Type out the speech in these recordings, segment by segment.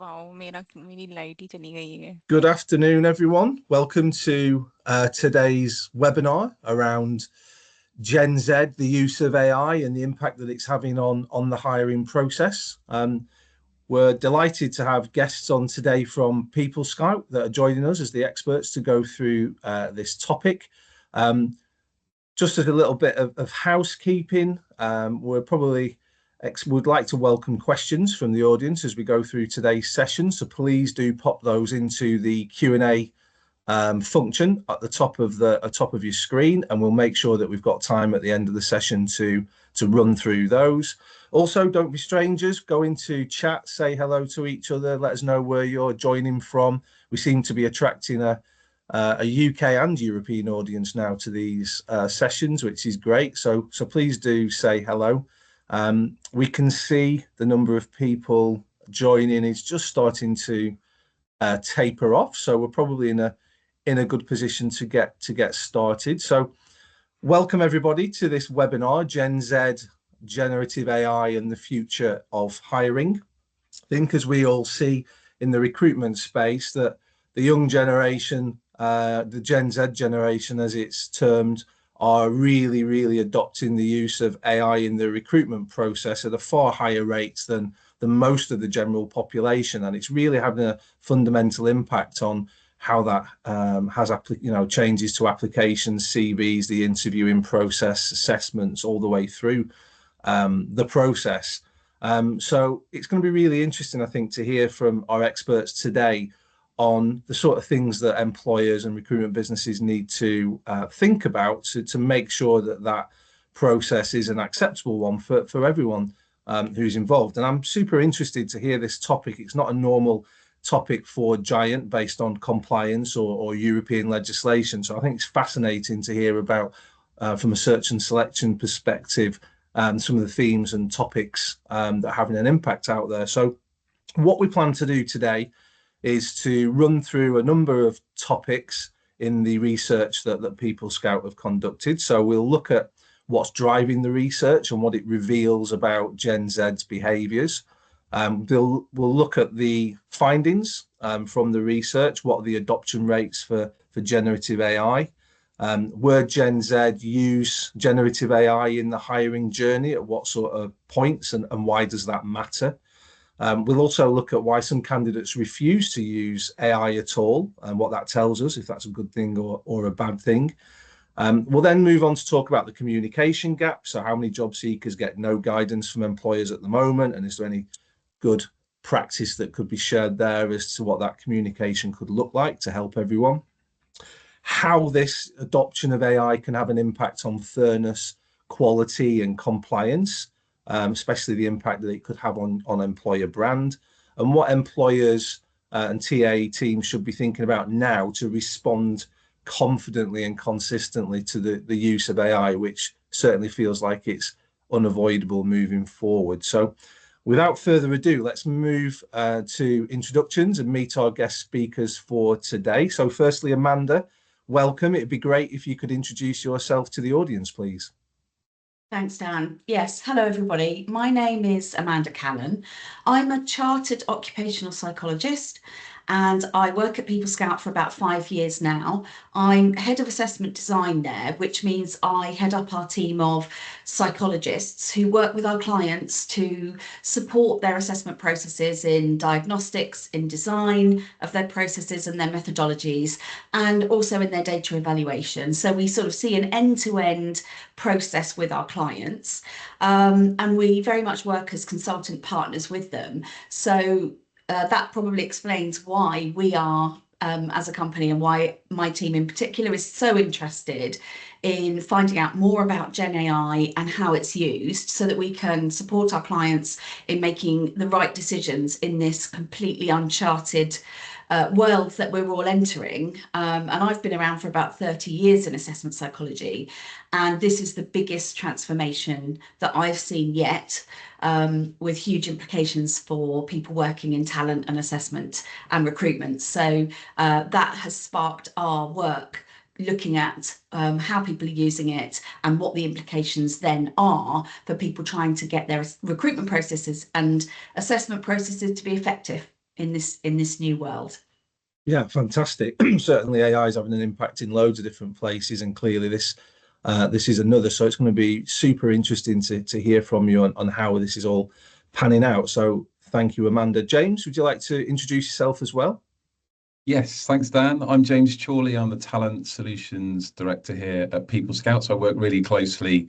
Wow! मेरी light ही चली गई है। Good afternoon, everyone. Welcome to today's webinar around Gen Z, the use of AI and the impact that it's having on the hiring process. We're delighted to have guests on today from People Scout that are joining us as the experts to go through this topic. Um, just as a little bit of housekeeping, we're probably would like to welcome questions from the audience as we go through today's session. So please do pop those into the Q&A function at the top of your screen, and we'll make sure that we've got time at the end of the session to run through those. Also, don't be strangers. Go into chat, say hello to each other, let us know where you're joining from. We seem to be attracting a UK and European audience now to these sessions, which is great. So please do say hello. We can see the number of people joining is just starting to taper off, so we're probably in a good position to get started. So welcome everybody to this webinar, Gen Z, Generative AI and the Future of Hiring. I think as we all see in the recruitment space that the young generation, the Gen Z generation as it's termed, are really adopting the use of AI in the recruitment process at a far higher rates than most of the general population, and it's really having a fundamental impact on how that has changes to applications, CVs, the interviewing process, assessments, all the way through the process. So it's going to be really interesting, I think, to hear from our experts today on the sort of things that employers and recruitment businesses need to think about to make sure that that process is an acceptable one for everyone who's involved. And I'm super interested to hear this topic. It's not a normal topic for Giant based on compliance or European legislation. So I think it's fascinating to hear about, from a search and selection perspective, some of the themes and topics that are having an impact out there. So what we plan to do today is to run through a number of topics in the research that People Scout have conducted. So we'll look at what's driving the research and what it reveals about Gen Z's behaviours. We'll look at the findings from the research. What are the adoption rates for generative AI? Where Gen Z use generative AI in the hiring journey, at what sort of points, and why does that matter? We'll also look at why some candidates refuse to use AI at all and what that tells us, if that's a good thing or a bad thing. We'll then move on to talk about the communication gap. So how many job seekers get no guidance from employers at the moment? And is there any good practice that could be shared there as to what that communication could look like to help everyone? How this adoption of AI can have an impact on fairness, quality and compliance, especially the impact that it could have on employer brand, and what employers and TA teams should be thinking about now to respond confidently and consistently to the use of AI, which certainly feels like it's unavoidable moving forward. So without further ado, let's move to introductions and meet our guest speakers for today. So firstly, Amanda, welcome. It'd be great if you could introduce yourself to the audience, please. Thanks, Dan. Yes, hello everybody. My name is Amanda Callan. I'm a chartered occupational psychologist and I work at People Scout for about 5 years now. I'm head of assessment design there, which means I head up our team of psychologists who work with our clients to support their assessment processes in diagnostics, in design of their processes and their methodologies, and also in their data evaluation. So we sort of see an end-to-end process with our clients, and we very much work as consultant partners with them. So that probably explains why we are, as a company, and why my team in particular is so interested in finding out more about Gen AI and how it's used so that we can support our clients in making the right decisions in this completely uncharted world that we're all entering. And I've been around for about 30 years in assessment psychology, and this is the biggest transformation that I've seen yet, with huge implications for people working in talent and assessment and recruitment. So that has sparked our work looking at how people are using it and what the implications then are for people trying to get their recruitment processes and assessment processes to be effective in this new world. Yeah, fantastic. Certainly, AI is having an impact in loads of different places, and clearly this is another. So it's going to be super interesting to hear from you on how this is all panning out. So thank you, Amanda. James, would you like to introduce yourself as well? Yes, thanks, Dan. I'm James Chorley. I'm the Talent Solutions Director here at People Scout. So I work really closely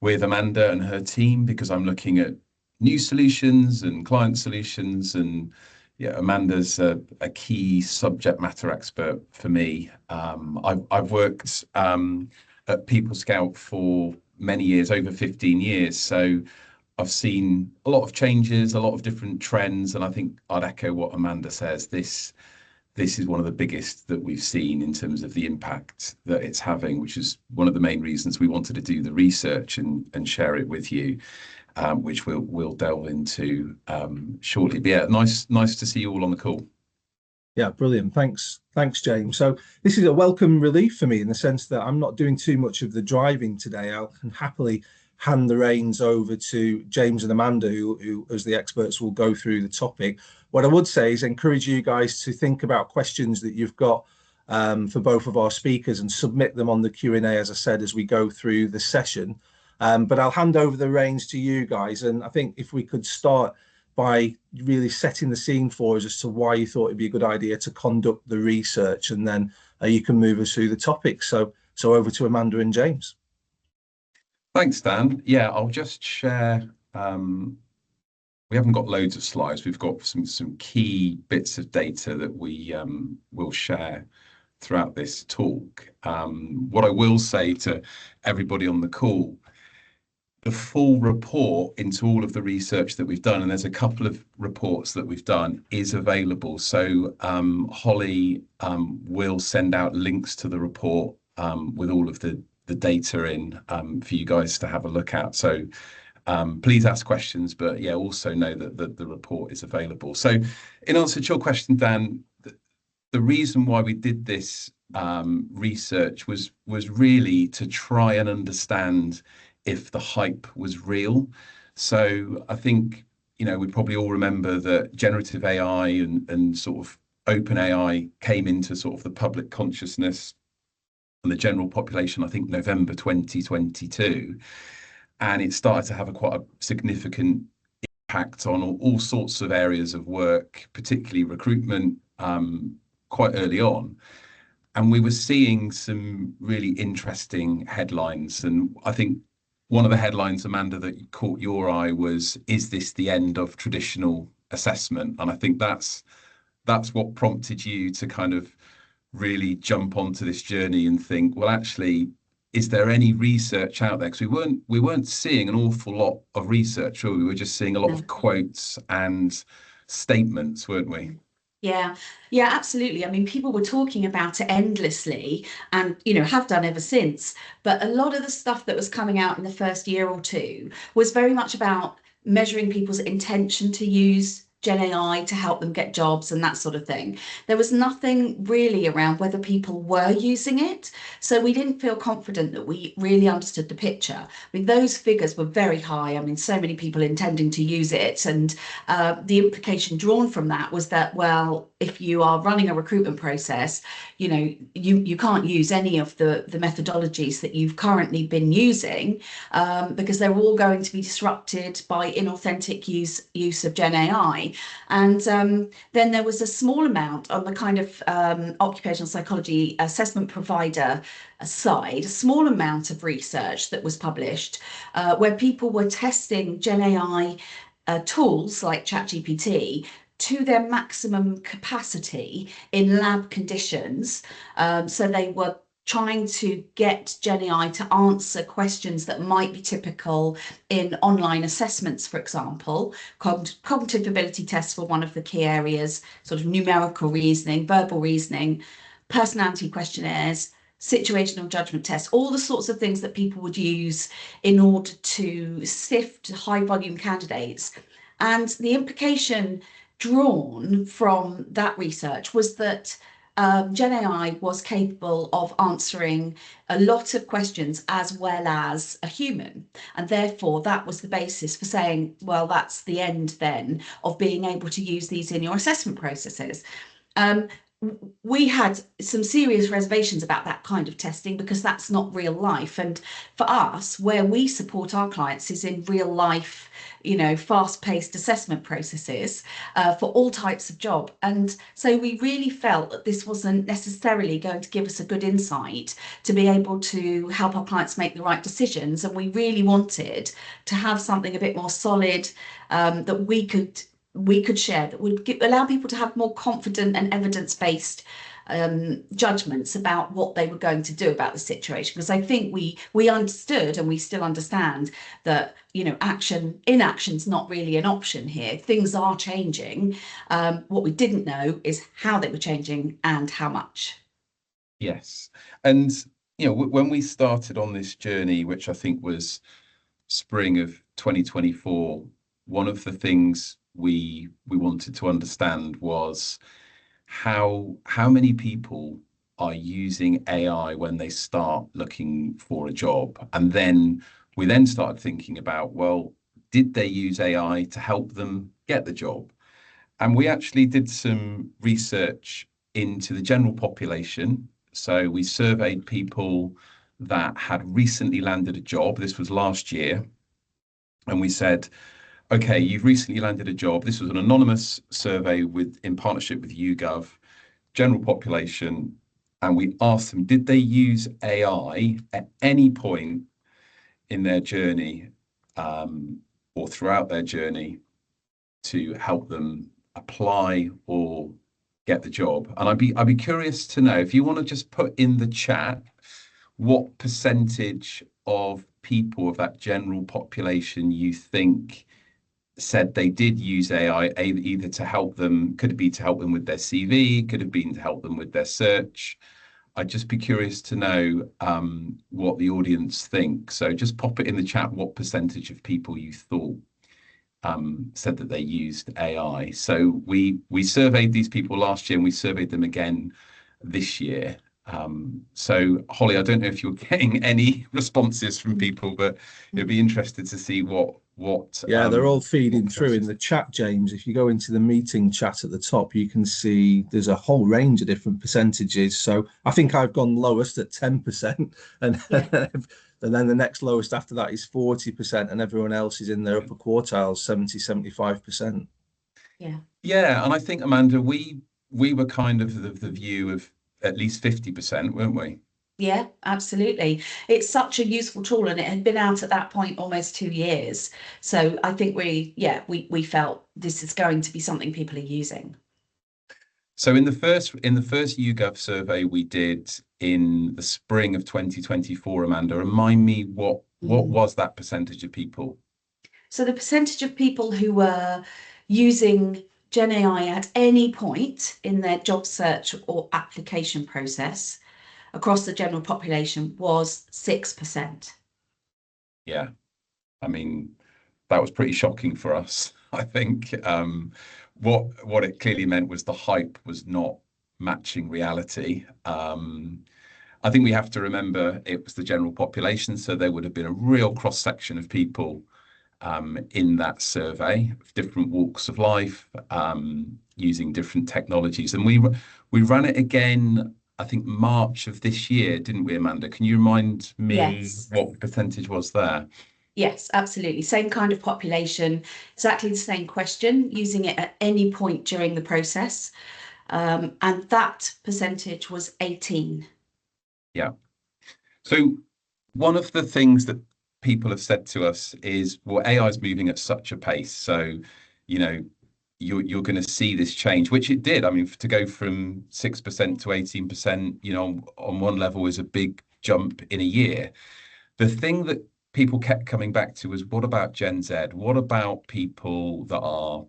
with Amanda and her team because I'm looking at new solutions and client solutions. And yeah, Amanda's a key subject matter expert for me. I've worked at People Scout for many years, over 15 years. So I've seen a lot of changes, a lot of different trends, and I think I'd echo what Amanda says. This is one of the biggest that we've seen in terms of the impact that it's having, which is one of the main reasons we wanted to do the research and share it with you, which we'll delve into shortly. But yeah, nice to see you all on the call. Yeah, brilliant. Thanks, James. So this is a welcome relief for me in the sense that I'm not doing too much of the driving today. I can happily hand the reins over to James and Amanda, who as the experts, will go through the topic. What I would say is encourage you guys to think about questions that you've got for both of our speakers and submit them on the Q&A, as I said, as we go through the session. But I'll hand over the reins to you guys. And I think if we could start by really setting the scene for us as to why you thought it'd be a good idea to conduct the research, and then you can move us through the topics. So over to Amanda and James. Thanks, Dan. Yeah, I'll just share. We haven't got loads of slides. We've got some key bits of data that we will share throughout this talk. What I will say to everybody on the call, the full report into all of the research that we've done, and there's a couple of reports that we've done, is available. So Holly will send out links to the report with all of the data in for you guys to have a look at. So please ask questions, but yeah, also know that the report is available. So in answer to your question, Dan, the reason why we did this research was really to try and understand if the hype was real. So I think, we probably all remember that generative AI and sort of open AI came into sort of the public consciousness and the general population, I think November 2022. And it started to have quite a significant impact on all sorts of areas of work, particularly recruitment, quite early on. And we were seeing some really interesting headlines. And I think one of the headlines, Amanda, that caught your eye was, "Is this the end of traditional assessment?" And I think that's what prompted you to kind of really jump onto this journey and think, well, actually, is there any research out there? Because we weren't seeing an awful lot of research, or we were just seeing a lot of quotes and statements, weren't we? Yeah, absolutely. I mean, people were talking about it endlessly and, have done ever since. But a lot of the stuff that was coming out in the first year or two was very much about measuring people's intention to use Gen AI to help them get jobs and that sort of thing. There was nothing really around whether people were using it. So we didn't feel confident that we really understood the picture. I mean, those figures were very high. I mean, so many people intending to use it. And the implication drawn from that was that, well, if you are running a recruitment process, you can't use any of the methodologies that you've currently been using because they're all going to be disrupted by inauthentic use of Gen AI. And then there was a small amount on the kind of occupational psychology assessment provider side, a small amount of research that was published where people were testing Gen AI tools like ChatGPT to their maximum capacity in lab conditions. So they were trying to get Gen AI to answer questions that might be typical in online assessments, for example. Cognitive ability tests were one of the key areas, sort of numerical reasoning, verbal reasoning, personality questionnaires, situational judgment tests, all the sorts of things that people would use in order to sift high volume candidates. And the implication drawn from that research was that Gen AI was capable of answering a lot of questions as well as a human. And therefore, that was the basis for saying, well, that's the end then of being able to use these in your assessment processes. We had some serious reservations about that kind of testing because that's not real life. And for us, where we support our clients is in real life, fast-paced assessment processes for all types of job. And so we really felt that this wasn't necessarily going to give us a good insight to be able to help our clients make the right decisions. And we really wanted to have something a bit more solid that we could share, that would allow people to have more confident and evidence-based judgments about what they were going to do about the situation. Because I think we understood, and we still understand, that inaction's not really an option here. Things are changing. What we didn't know is how they were changing and how much. Yes, and when we started on this journey, which I think was spring of 2024, one of the things we wanted to understand was how many people are using AI when they start looking for a job. And then we started thinking about, well, did they use AI to help them get the job? And we actually did some research into the general population. So we surveyed people that had recently landed a job. This was last year. And we said, okay, you've recently landed a job. This was an anonymous survey in partnership with YouGov, general population. And we asked them, did they use AI at any point in their journey or throughout their journey to help them apply or get the job? And I'd be curious to know, if you want to just put in the chat what percentage of people of that general population you think said they did use AI either to help them, could it be to help them with their CV, could have been to help them with their search. I'd just be curious to know what the audience think. So just pop it in the chat what percentage of people you thought said that they used AI. So we surveyed these people last year and we surveyed them again this year. So Holly, I don't know if you're getting any responses from people, but it'd be interesting to see what they're all feeding through in the chat, James. If you go into the meeting chat at the top, you can see there's a whole range of different percentages. So I think I've gone lowest at 10%, and and then the next lowest after that is 40%, and everyone else is in their upper quartiles, 70-75%. Yeah, and I think, Amanda, we were kind of the view of at least 50%, weren't we? Yeah, absolutely. It's such a useful tool, and it had been out at that point almost 2 years. So I think we felt this is going to be something people are using. So in the first YouGov survey we did in the spring of 2024, Amanda, remind me what was that percentage of people? So the percentage of people who were using Gen AI at any point in their job search or application process across the general population was 6%. Yeah, I mean, that was pretty shocking for us. I think what it clearly meant was the hype was not matching reality. I think we have to remember it was the general population, so there would have been a real cross section of people in that survey, different walks of life, using different technologies, and we ran it again. I think March of this year, didn't we, Amanda? Can you remind me what the percentage was there? Yes, absolutely. Same kind of population, exactly the same question, using it at any point during the process. And that percentage was 18. Yeah. So one of the things that people have said to us is, well, AI is moving at such a pace. So, you're going to see this change, which it did. I mean, to go from 6% to 18%, on one level is a big jump in a year. The thing that people kept coming back to was, what about Gen Z? What about people that are,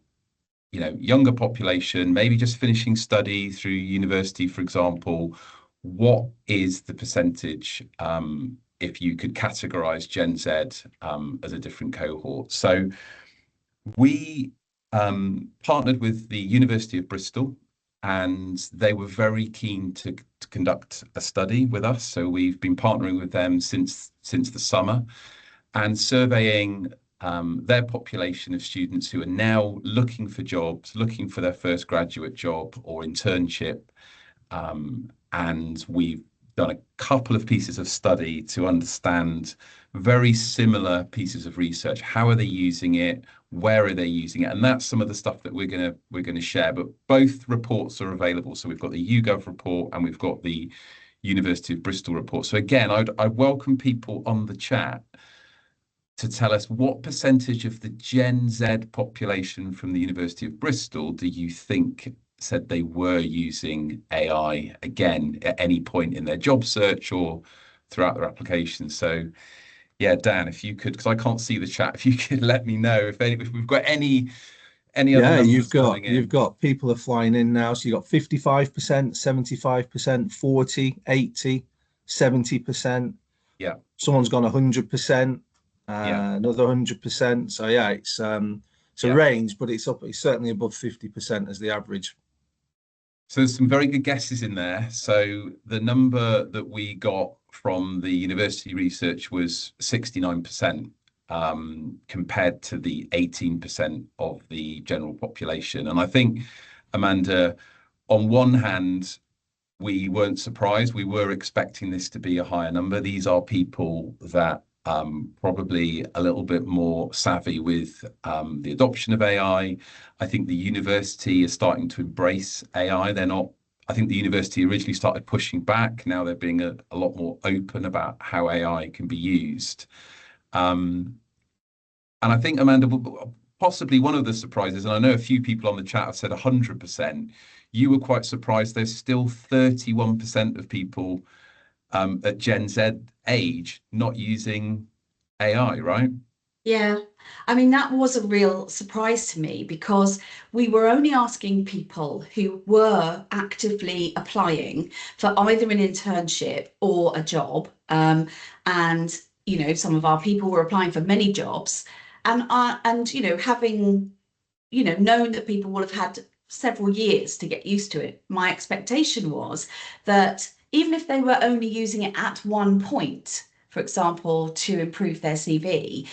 younger population, maybe just finishing study through university, for example? What is the percentage if you could categorize Gen Z as a different cohort? So we partnered with the University of Bristol and they were very keen to conduct a study with us. So we've been partnering with them since the summer and surveying their population of students who are now looking for jobs, looking for their first graduate job or internship. And we've done a couple of pieces of study to understand very similar pieces of research. How are they using it? Where are they using it? And that's some of the stuff that we're gonna share. But both reports are available. So we've got the YouGov report and we've got the University of Bristol report. So again, I'd welcome people on the chat to tell us what percentage of the Gen Z population from the University of Bristol do you think said they were using AI again at any point in their job search or throughout their application. So yeah, Dan, if you could, because I can't see the chat, if you could let me know if we've got any other numbers coming in. You've got people are flying in now. So you've got 55%, 75%, 40, 80, 70%. Yeah. Someone's gone 100%, Yeah. another 100%. So yeah, it's a range, but it's certainly above 50% as the average. So there's some very good guesses in there. So the number that we got from the university research was 69%, compared to the 18% of the general population. And I think, Amanda, on one hand, we weren't surprised. We were expecting this to be a higher number. These are people that probably a little bit more savvy with the adoption of AI. I think the university is starting to embrace AI. I think the university originally started pushing back. Now they're being a lot more open about how AI can be used. And I think, Amanda, possibly one of the surprises, and I know a few people on the chat have said 100%, you were quite surprised there's still 31% of people at Gen Z age not using AI, right? Yeah, I mean, that was a real surprise to me because we were only asking people who were actively applying for either an internship or a job. And, some of our people were applying for many jobs and having, known that people will have had several years to get used to it. My expectation was that even if they were only using it at one point, for example, to improve their CV,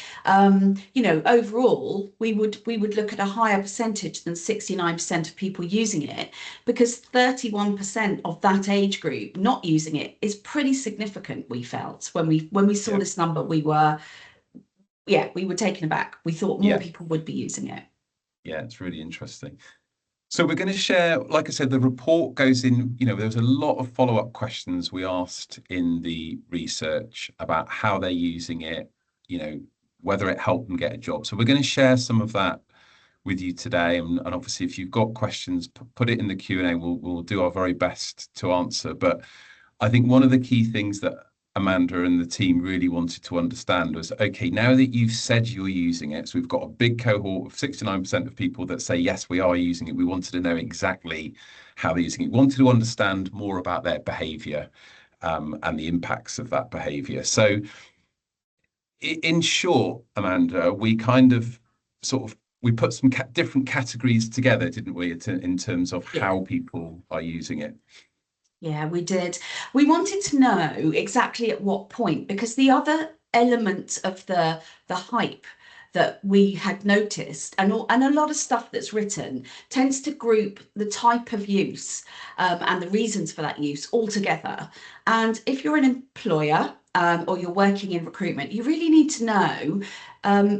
overall, we would look at a higher percentage than 69% of people using it, because 31% of that age group not using it is pretty significant. We felt when we saw this number, we were taken aback. We thought more people would be using it. Yeah, it's really interesting. So we're going to share, like I said, the report goes in, there was a lot of follow-up questions we asked in the research about how they're using it, whether it helped them get a job. So we're going to share some of that with you today. And obviously, if you've got questions, put it in the Q&A. We'll do our very best to answer. But I think one of the key things that Amanda and the team really wanted to understand was, okay, now that you've said you're using it, so we've got a big cohort of 69% of people that say, yes, we are using it. We wanted to know exactly how they're using it. We wanted to understand more about their behavior and the impacts of that behavior. So in short, Amanda, we kind of we put some different categories together, didn't we, in terms of how people are using it? Yeah, we did. We wanted to know exactly at what point, because the other element of the hype that we had noticed, and a lot of stuff that's written, tends to group the type of use and the reasons for that use all together. And if you're an employer or you're working in recruitment, you really need to know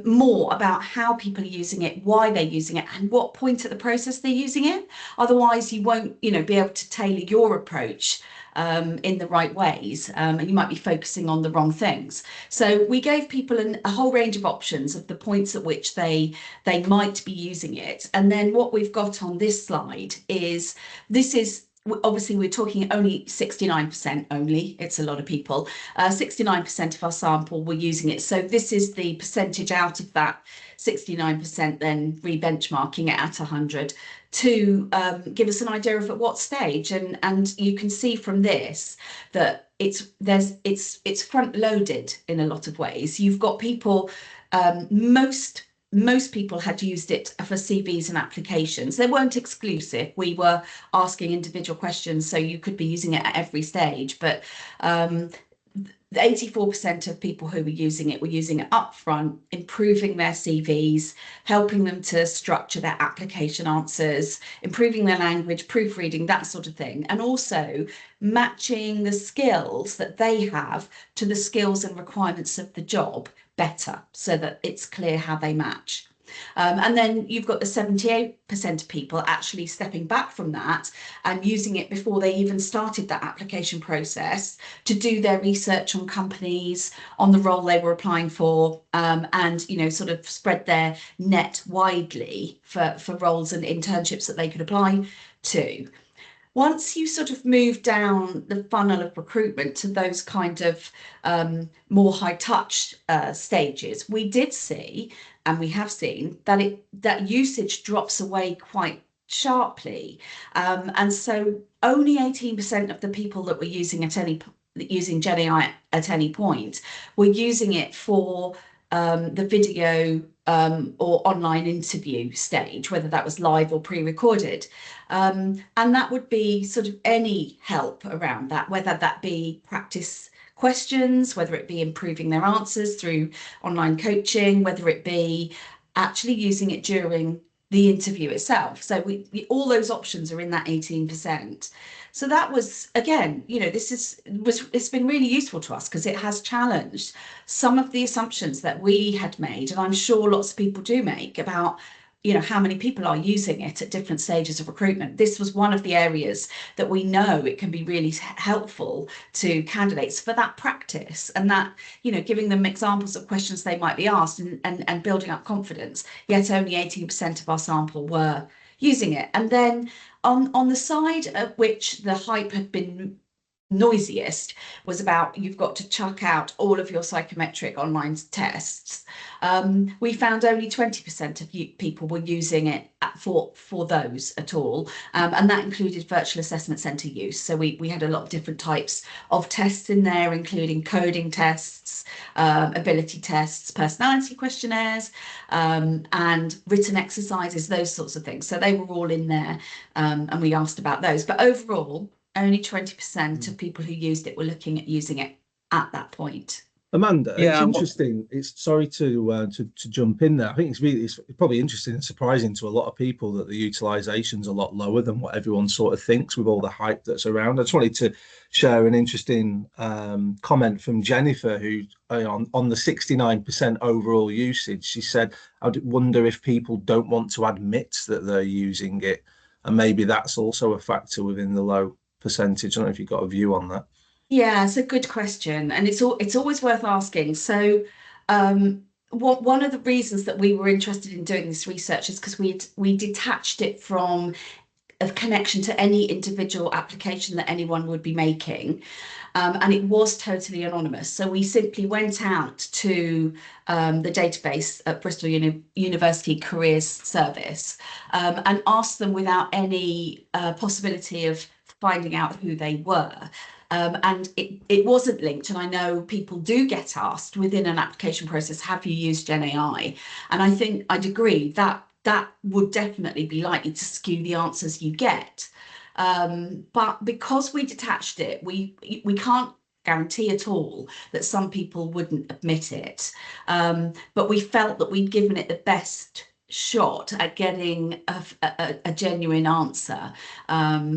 more about how people are using it, why they're using it, and what point of the process they're using it. Otherwise, you won't, be able to tailor your approach in the right ways, and you might be focusing on the wrong things. So we gave people a whole range of options of the points at which they might be using it. And then what we've got on this slide is, obviously we're talking only 69% only. It's a lot of people. 69% of our sample were using it. So this is the percentage out of that 69%, then re-benchmarking it at 100 to give us an idea of at what stage. And you can see from this that it's front loaded in a lot of ways. You've got people, most most people had used it for CVs and applications. They weren't exclusive. We were asking individual questions, so you could be using it at every stage. But 84% of people who were using it up front, improving their CVs, helping them to structure their application answers, improving their language, proofreading, that sort of thing. And also matching the skills that they have to the skills and requirements of the job better, so that it's clear how they match. And then you've got the 78% of people actually stepping back from that and using it before they even started that application process to do their research on companies, on the role they were applying for, and, you know, sort of spread their net widely for roles and internships that they could apply to. Once you sort of move down the funnel of recruitment to those kind of more high touch stages, we did see, and we have seen, that usage drops away quite sharply. And so only 18% of the people that were using Gen AI at any point were using it for the video or online interview stage, whether that was live or pre-recorded. And that would be sort of any help around that, whether that be practice questions, whether it be improving their answers through online coaching, whether it be actually using it during the interview itself. So all those options are in that 18%. So that was, again, you know, it's been really useful to us because it has challenged some of the assumptions that we had made, and I'm sure lots of people do make, about, you know, how many people are using it at different stages of recruitment. This was one of the areas that we know it can be really helpful to candidates for that practice, and that, you know, giving them examples of questions they might be asked and building up confidence. Yet only 18% of our sample were using it. And then on the side of which the hype had been noisiest was about, you've got to chuck out all of your psychometric online tests. We found only 20% of people were using it for those at all, and that included virtual assessment centre use. So we had a lot of different types of tests in there, including coding tests, ability tests, personality questionnaires, and written exercises, those sorts of things. So they were all in there, and we asked about those. But overall, only 20% of people who used it were looking at using it at that point. Amanda, Yeah, it's interesting. It's sorry to jump in there. I think it's probably interesting and surprising to a lot of people that the utilization's a lot lower than what everyone sort of thinks with all the hype that's around. I just wanted to share an interesting comment from Jennifer, who on the 69% overall usage, she said, "I wonder if people don't want to admit that they're using it, and maybe that's also a factor within the low percentage." I don't know if you've got a view on that. Yeah, it's a good question, and it's always worth asking. So, one of the reasons that we were interested in doing this research is because we detached it from a connection to any individual application that anyone would be making, and it was totally anonymous. So we simply went out to the database at Bristol University Careers Service, and asked them without any possibility of finding out who they were. And it wasn't linked. And I know people do get asked within an application process, have you used Gen AI? And I think I'd agree that that would definitely be likely to skew the answers you get. But because we detached it, we can't guarantee at all that some people wouldn't admit it. But we felt that we'd given it the best shot at getting a genuine answer,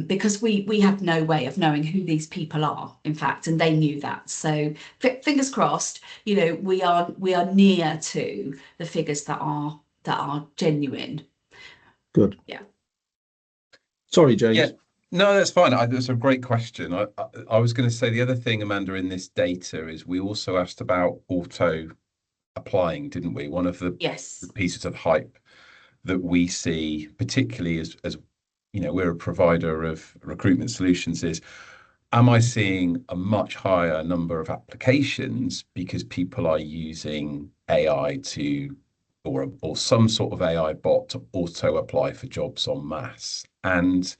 because we have no way of knowing who these people are, in fact, and they knew that. So fingers crossed, you know, we are near to the figures that are genuine. Good. Yeah. Sorry, James. Yeah, no, that's fine. That's a great question. I was going to say the other thing, Amanda, in this data is we also asked about auto applying, didn't we? One of the Yes. pieces of hype that we see, particularly as you know, we're a provider of recruitment solutions, is, am I seeing a much higher number of applications because people are using AI or some sort of AI bot to auto apply for jobs en masse? And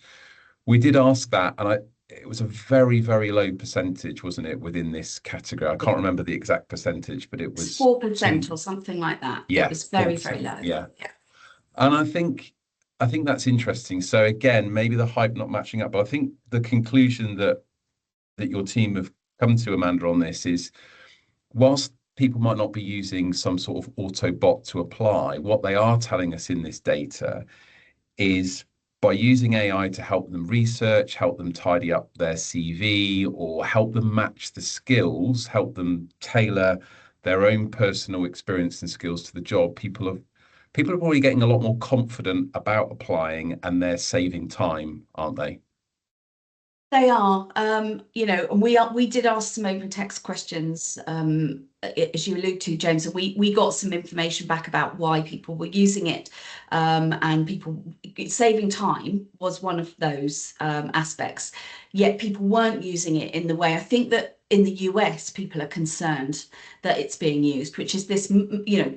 we did ask that, and it was a very, very low percentage, wasn't it, within this category? I can't remember the exact percentage, but it It's was 4% or something like that. It yeah, was very, very 4%. low. Yeah. Yeah. And I think that's interesting. So again, maybe the hype not matching up, but I think the conclusion that your team have come to, Amanda, on this is, whilst people might not be using some sort of auto bot to apply, what they are telling us in this data is, by using AI to help them research, help them tidy up their CV, or help them match the skills, help them tailor their own personal experience and skills to the job, people are probably getting a lot more confident about applying, and they're saving time, aren't they? They are, and we did ask some open text questions, as you allude to, James, and we got some information back about why people were using it, and people saving time was one of those aspects. Yet people weren't using it in the way I think that in the US people are concerned that it's being used, which is this,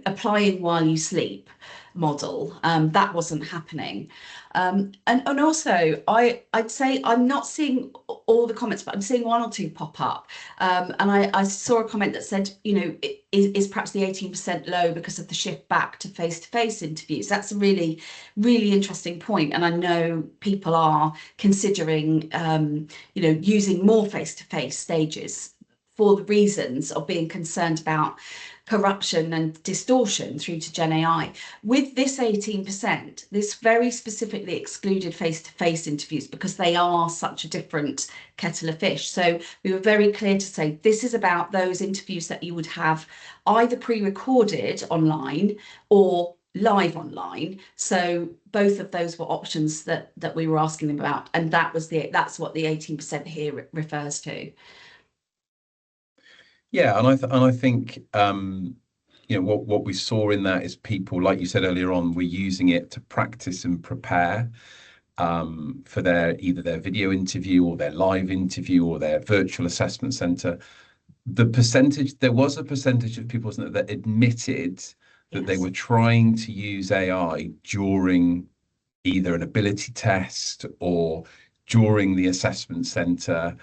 applying while you sleep model. That wasn't happening. And also, I'd say I'm not seeing all the comments, but I'm seeing one or two pop up. And I saw a comment that said, is perhaps the 18% low because of the shift back to face-to-face interviews? That's a really, really interesting point. And I know people are considering, using more face-to-face stages for the reasons of being concerned about corruption and distortion through to Gen AI. With this 18%, this very specifically excluded face-to-face interviews because they are such a different kettle of fish. So we were very clear to say this is about those interviews that you would have either pre-recorded online or live online. So both of those were options that we were asking them about, and that's what the 18% here refers to. Yeah, and I think what we saw in that is people, like you said earlier on, were using it to practice and prepare for either their video interview or their live interview or their virtual assessment center. There was a percentage of people, wasn't there, that admitted that they Yes. were trying to use AI during either an ability test or during the assessment center.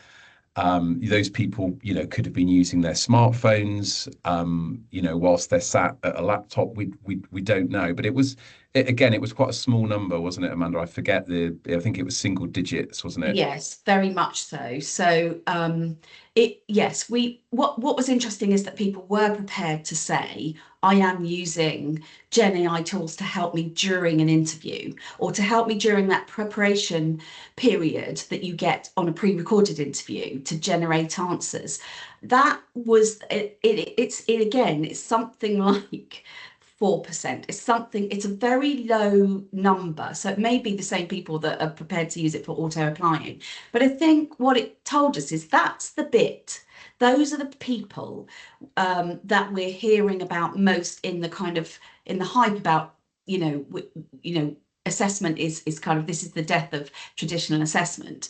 Those people, could have been using their smartphones, whilst they're sat at a laptop. We don't know, but it was quite a small number, wasn't it, Amanda? I think it was single digits, wasn't it? Yes, very much so. So what was interesting is that people were prepared to say, I am using Gen AI tools to help me during an interview or to help me during that preparation period that you get on a pre-recorded interview to generate answers. That was it's something like 4%. It's a very low number. So it may be the same people that are prepared to use it for auto applying. But I think what it told us is that's the bit. Those are the people that we're hearing about most in the hype about, assessment is kind of, this is the death of traditional assessment,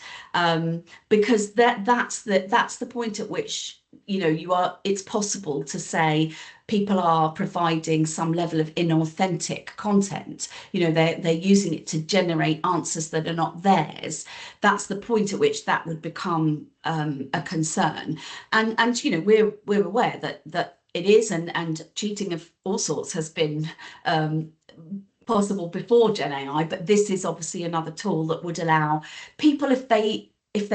because that's the point at which it's possible to say people are providing some level of inauthentic content. They're using it to generate answers that are not theirs. That's the point at which that would become a concern. And we're aware that it is, and cheating of all sorts has been possible before Gen AI, but this is obviously another tool that would allow people, if they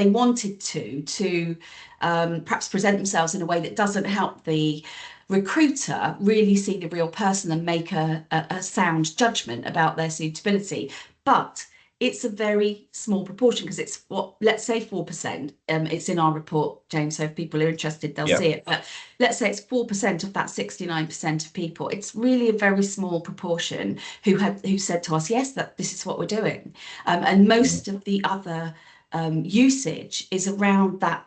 wanted to perhaps present themselves in a way that doesn't help the recruiter really see the real person and make a sound judgment about their suitability. But it's a very small proportion, because it's let's say 4%. It's in our report, James, so if people are interested, they'll see it. But let's say it's 4% of that 69% of people. It's really a very small proportion who said to us, yes, that this is what we're doing. And most of the other usage is around that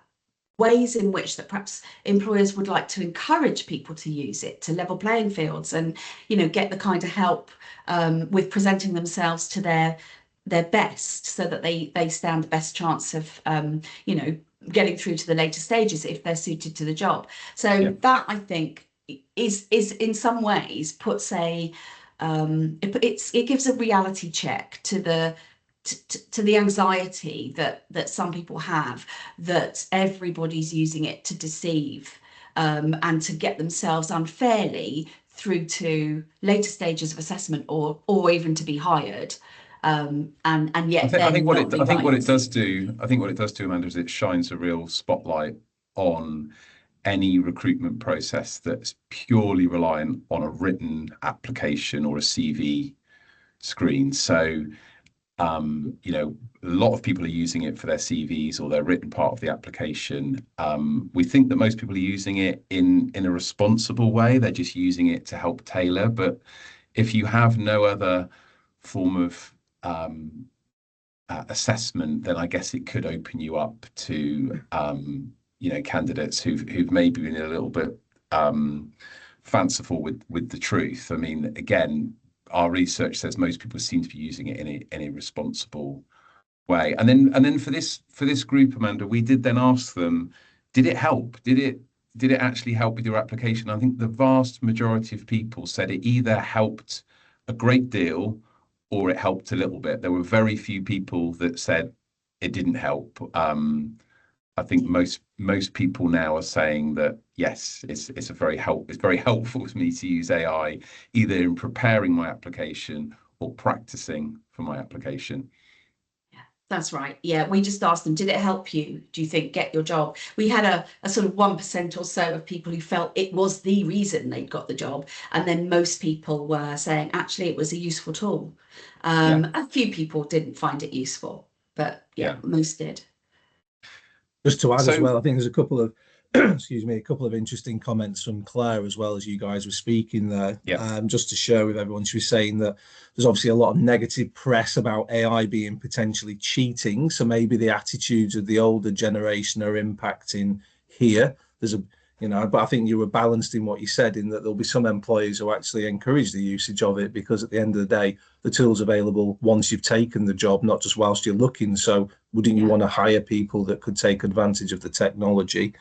ways in which that perhaps employers would like to encourage people to use it to level playing fields and get the kind of help with presenting themselves to their best, so that they stand the best chance of getting through to the later stages if they're suited to the job. So that, I think, is in some ways puts it gives a reality check to the to the anxiety that some people have, that everybody's using it to deceive and to get themselves unfairly through to later stages of assessment or even to be hired. And yet I think what not be I think what it right. does do, Amanda, is it shines a real spotlight on any recruitment process that's purely reliant on a written application or a CV screen. So, you know, a lot of people are using it for their CVs or their written part of the application. We think that most people are using it in a responsible way. They're just using it to help tailor. But if you have no other form of assessment, then I guess it could open you up to you know, candidates who've maybe been a little bit fanciful with the truth. I mean, again, our research says most people seem to be using it in a responsible way. And then for this group, Amanda, we did then ask them, did it help? Did it actually help with your application? I think the vast majority of people said it either helped a great deal or it helped a little bit. There were very few people that said it didn't help. I think most people now are saying that yes, it's very helpful for me to use AI either in preparing my application or practicing for my application. That's right. Yeah, we just asked them, did it help you, do you think, get your job? We had a sort of 1% or so of people who felt it was the reason they got the job. And then most people were saying, actually, it was a useful tool. A few people didn't find it useful, but yeah, most did. Just to add as So well, I think there's a couple of excuse me, a couple of interesting comments from Claire as well as you guys were speaking there. Just to share with everyone, she was saying that there's obviously a lot of negative press about AI being potentially cheating. So maybe the attitudes of the older generation are impacting here. There's a, you know, but I think you were balanced in what you said in that there'll be some employers who actually encourage the usage of it because at the end of the day, the tool's available once you've taken the job, not just whilst you're looking. So wouldn't you want to hire people that could take advantage of the technology?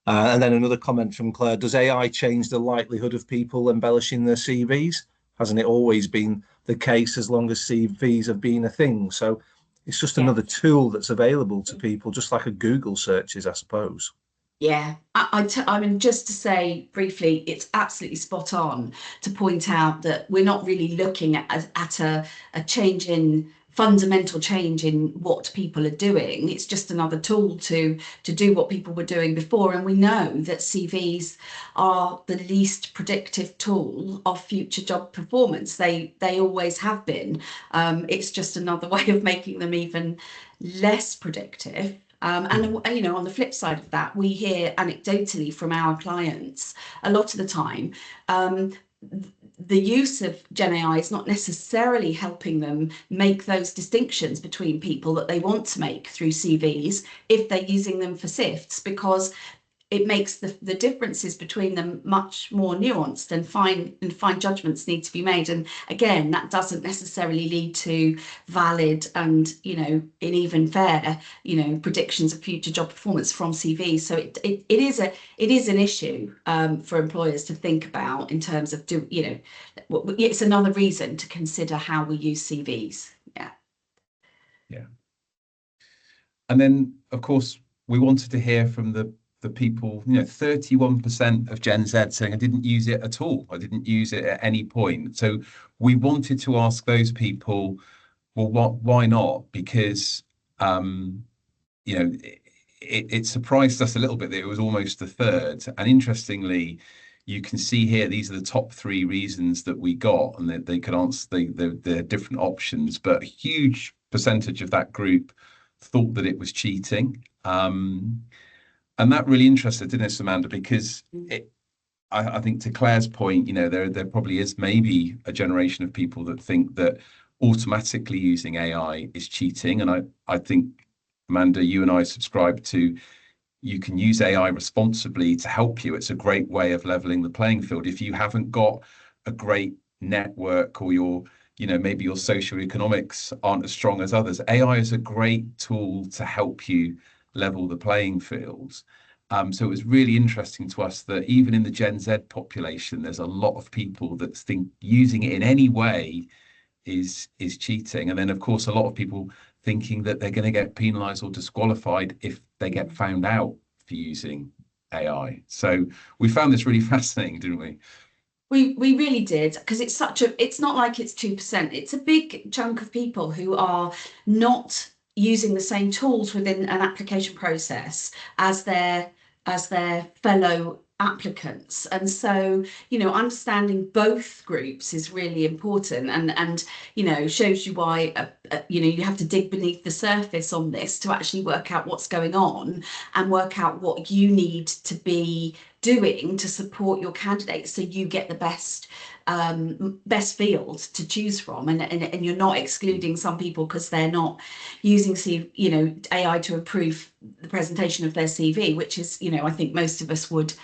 And then another comment from Claire, does AI change the likelihood of people embellishing their CVs? Hasn't it always been the case as long as CVs have been a thing? So it's just another tool that's available to people, just like a Google search is, I suppose. Yeah, I mean, just to say briefly, it's absolutely spot on to point out that we're not really looking at a change in fundamental change in what people are doing. It's just another tool to do what people were doing before. And we know that CVs are the least predictive tool of future job performance. They always have been. It's just another way of making them even less predictive. And you know, on the flip side of that, we hear anecdotally from our clients a lot of the time, the use of Gen AI is not necessarily helping them make those distinctions between people that they want to make through CVs if they're using them for sifts, because it makes the differences between them much more nuanced, and fine judgments need to be made. And again, that doesn't necessarily lead to valid and, you know, in even fair, you know, predictions of future job performance from CVs. So it is an issue for employers to think about in terms of it's another reason to consider how we use CVs. Yeah. And then, of course, we wanted to hear from the people, you know, 31% of Gen Z saying, I didn't use it at all. I didn't use it at any point. So we wanted to ask those people, well, why not? Because, you know, it surprised us a little bit that it was almost a third. And interestingly, you can see here, these are the top 3 reasons that we got, and that they could answer the different options, but a huge percentage of that group thought that it was cheating. And that really interested, didn't it, Amanda? Because I think to Claire's point, you know, there probably is maybe a generation of people that think that automatically using AI is cheating. And I think, Amanda, you and I subscribe to, you can use AI responsibly to help you. It's a great way of leveling the playing field. If you haven't got a great network, or you know, maybe your socioeconomics aren't as strong as others, AI is a great tool to help you level the playing field. So it was really interesting to us that even in the Gen Z population, there's a lot of people that think using it in any way is cheating. And then, of course, a lot of people thinking that they're going to get penalized or disqualified if they get found out for using AI. So we found this really fascinating, didn't we? We really did, because it's not like it's 2%. It's a big chunk of people who are not using the same tools within an application process as their fellow applicants. And so, understanding both groups is really important, and shows you why you have to dig beneath the surface on this to actually work out what's going on and work out what you need to be doing to support your candidates so you get the best field to choose from, and you're not excluding some people because they're not using AI to improve the presentation of their CV, which is, I think most of us would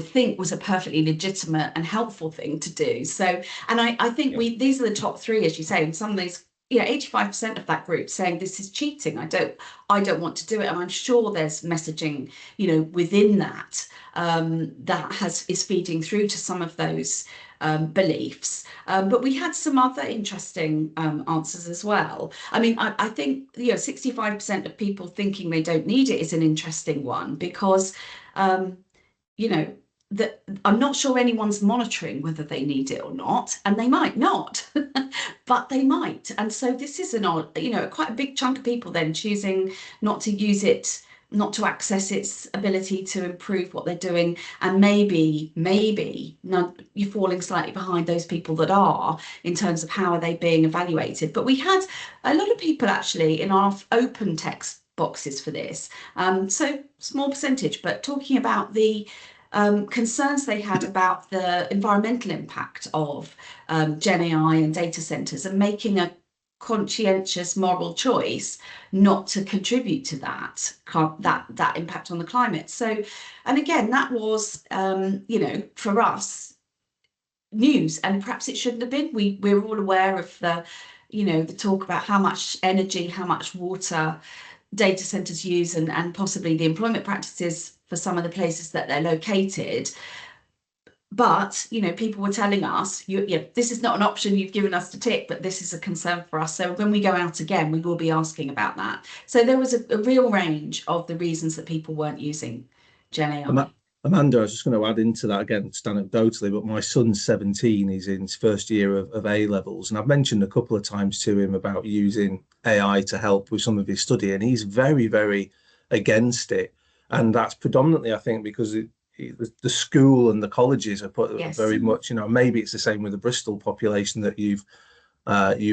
think was a perfectly legitimate and helpful thing to do. So, and I think these are the top three, as you say, and some of these, 85% of that group saying this is cheating. I don't want to do it. And I'm sure there's messaging, within that is feeding through to some of those beliefs. But we had some other interesting answers as well. I mean, I think 65% of people thinking they don't need it is an interesting one, because that I'm not sure anyone's monitoring whether they need it or not, and they might not, but they might. And so this is quite a big chunk of people then choosing not to use it, not to access its ability to improve what they're doing. And maybe you're falling slightly behind those people that are, in terms of how are they being evaluated. But we had a lot of people actually in our open text boxes for this, so small percentage, but talking about the concerns they had about the environmental impact of Gen AI and data centres, and making a conscientious moral choice not to contribute to that impact on the climate. So, and again, that was for us news, and perhaps it shouldn't have been. We're all aware of the talk about how much energy, how much water data centers use, and possibly the employment practices for some of the places that they're located. But people were telling us, this is not an option you've given us to tick, but this is a concern for us. So when we go out again, we will be asking about that. So there was a real range of the reasons that people weren't using Gen AI. Amanda, I was just going to add into that again, just anecdotally, but my son's 17, he's in his first year of A levels, and I've mentioned a couple of times to him about using AI to help with some of his study, and he's very, very against it. And that's predominantly, I think, because the school and the colleges are put very much, maybe it's the same with the Bristol population that you've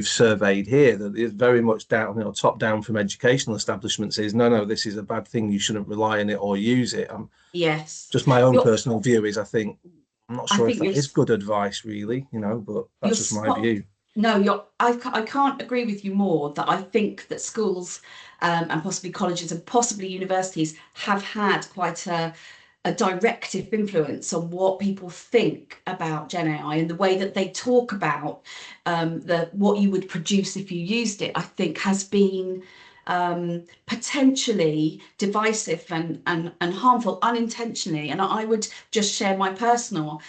surveyed here, that is very much down, top down from educational establishments is no, this is a bad thing, you shouldn't rely on it or use it. Yes. Just my own personal view is, I'm not sure if that is good advice really, but that's just my view. No, I can't agree with you more, that I think that schools and possibly colleges and possibly universities have had quite a directive influence on what people think about Gen AI, and the way that they talk about what you would produce if you used it, I think has been potentially divisive and harmful unintentionally. And I would just share my personal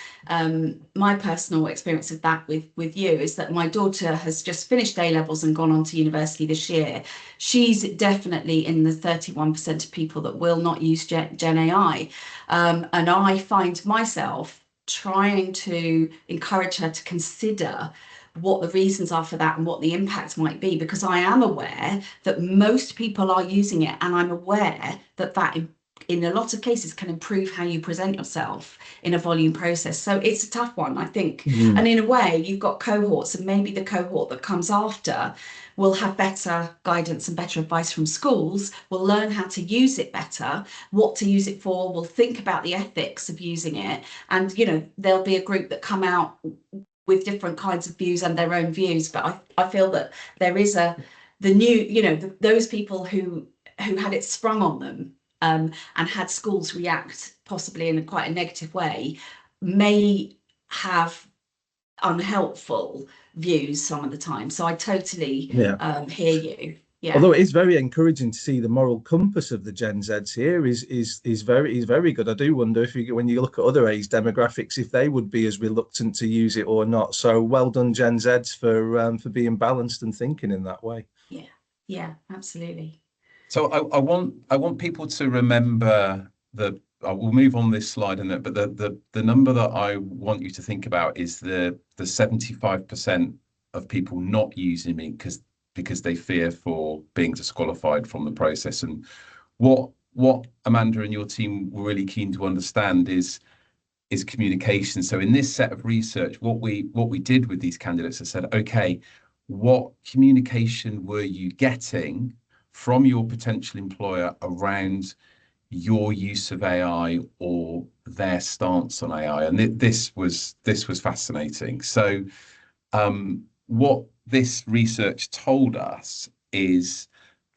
experience of that with you, is that my daughter has just finished A levels and gone on to university this year. She's definitely in the 31% of people that will not use Gen AI, and I find myself trying to encourage her to consider what the reasons are for that and what the impact might be, because I am aware that most people are using it, and I'm aware that in a lot of cases can improve how you present yourself in a volume process. So it's a tough one, I think. And in a way, you've got cohorts, and maybe the cohort that comes after will have better guidance and better advice from schools, will learn how to use it better, what to use it for, will think about the ethics of using it. And there'll be a group that come out with different kinds of views and their own views. But I feel that there is those people who had it sprung on them and had schools react possibly in quite a negative way, may have unhelpful views some of the time. So I totally hear you. Yeah. Although it is very encouraging to see the moral compass of the Gen Zs here is very good. I do wonder if when you look at other age demographics, if they would be as reluctant to use it or not. So well done, Gen Zs, for being balanced and thinking in that way. Yeah, absolutely. So I want people to remember the. I will move on this slide in it, but the number that I want you to think about is the 75% of people not using it because they fear for being disqualified from the process. And what Amanda and your team were really keen to understand is communication. So in this set of research, what we did with these candidates is said, okay, what communication were you getting from your potential employer around your use of AI or their stance on AI? And this was fascinating. So what this research told us is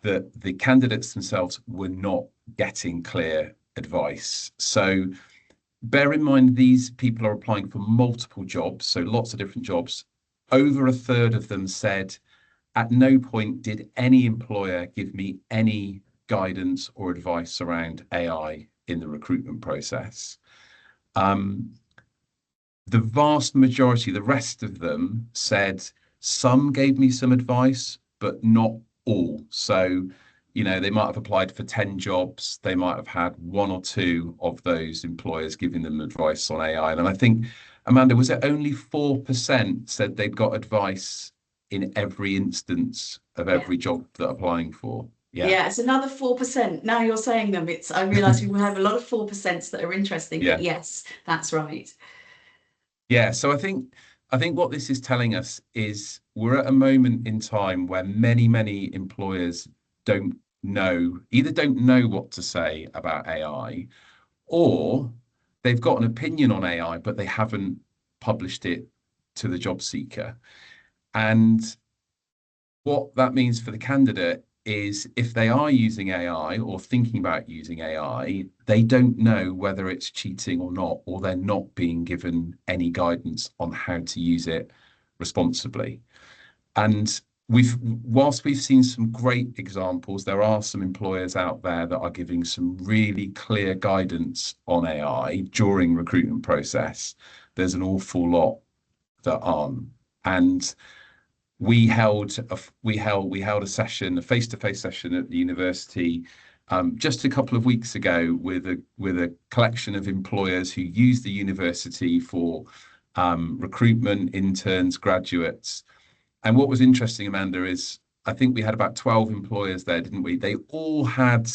that the candidates themselves were not getting clear advice. So bear in mind, these people are applying for multiple jobs, so lots of different jobs. Over a third of them said, at no point did any employer give me any guidance or advice around AI in the recruitment process. The vast majority, the rest of them said some gave me some advice, but not all. So, they might have applied for 10 jobs. They might have had one or two of those employers giving them advice on AI. And I think, Amanda, was it only 4% said they'd got advice in every instance of every job that they're applying for? Yeah, it's another 4%. Now you're saying them, I realise we have a lot of 4% that are interesting, but yes, that's right. Yeah, so I think what this is telling us is we're at a moment in time where many employers either don't know what to say about AI, or they've got an opinion on AI, but they haven't published it to the job seeker. And what that means for the candidate is if they are using AI or thinking about using AI, they don't know whether it's cheating or not, or they're not being given any guidance on how to use it responsibly. And whilst we've seen some great examples, there are some employers out there that are giving some really clear guidance on AI during recruitment process. There's an awful lot that aren't. And we held a session, a face-to-face session at the university just a couple of weeks ago with a collection of employers who use the university for recruitment, interns, graduates. And what was interesting, Amanda, is I think we had about 12 employers there, didn't we? They all had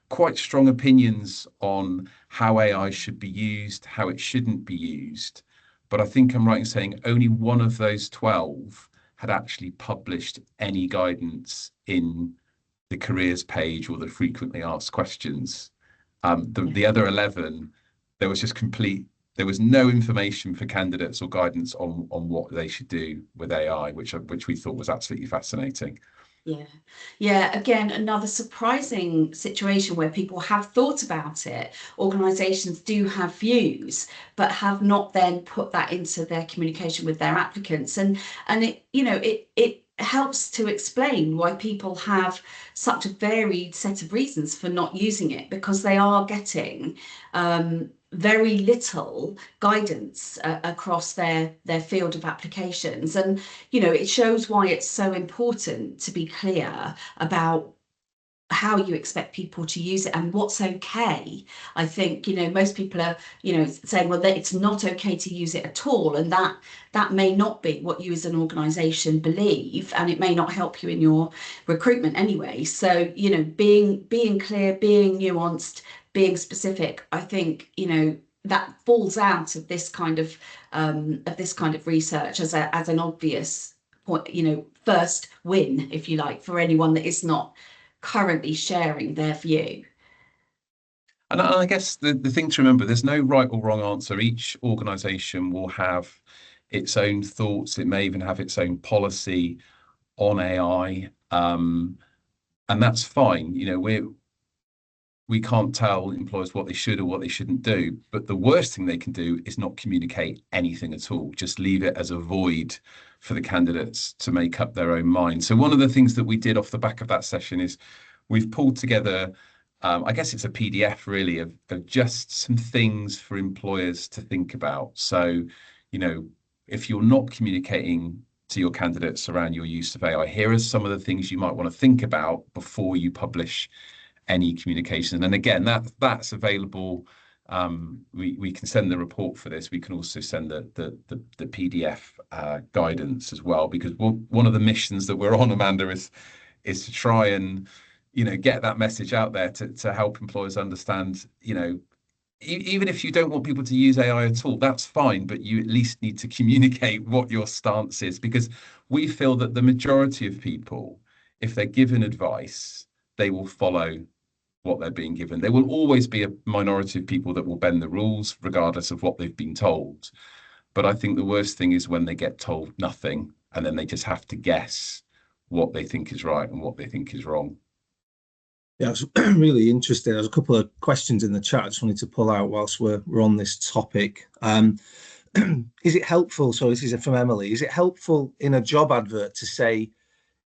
quite strong opinions on how AI should be used, how it shouldn't be used. But I think I'm right in saying only one of those 12 had actually published any guidance in the careers page or the frequently asked questions. The other 11, there was no information for candidates or guidance on what they should do with AI, which we thought was absolutely fascinating. Yeah. Again, another surprising situation where people have thought about it. Organisations do have views, but have not then put that into their communication with their applicants. And it helps to explain why people have such a varied set of reasons for not using it, because they are getting very little guidance across their field of applications. And it shows why it's so important to be clear about how you expect people to use it and what's okay. I think most people are saying, well, that it's not okay to use it at all, and that may not be what you as an organization believe, and it may not help you in your recruitment anyway. So being clear, being nuanced, being specific, I think that falls out of this kind of research as an obvious point, first win, if you like, for anyone that is not currently sharing their view. And I guess the thing to remember, there's no right or wrong answer. Each organisation will have its own thoughts. It may even have its own policy on AI, and that's fine. We can't tell employers what they should or what they shouldn't do. But the worst thing they can do is not communicate anything at all. Just leave it as a void for the candidates to make up their own mind. So one of the things that we did off the back of that session is we've pulled together, I guess it's a PDF really of just some things for employers to think about. So, you know, if you're not communicating to your candidates around your use of AI, here are some of the things you might want to think about before you publish any communication. And again, that's available. We can send the report for this. We can also send the PDF guidance as well, because one of the missions that we're on, Amanda, is to try and, you know, get that message out there to help employers understand, you know, even if you don't want people to use AI at all, that's fine, but you at least need to communicate what your stance is, because we feel that the majority of people, if they're given advice, they will follow what they're being given. There will always be a minority of people that will bend the rules regardless of what they've been told. But I think the worst thing is when they get told nothing and then they just have to guess what they think is right and what they think is wrong. Yeah, it's really interesting. There's a couple of questions in the chat I just wanted to pull out whilst we're on this topic. Is it helpful? So this is from Emily. Is it helpful in a job advert to say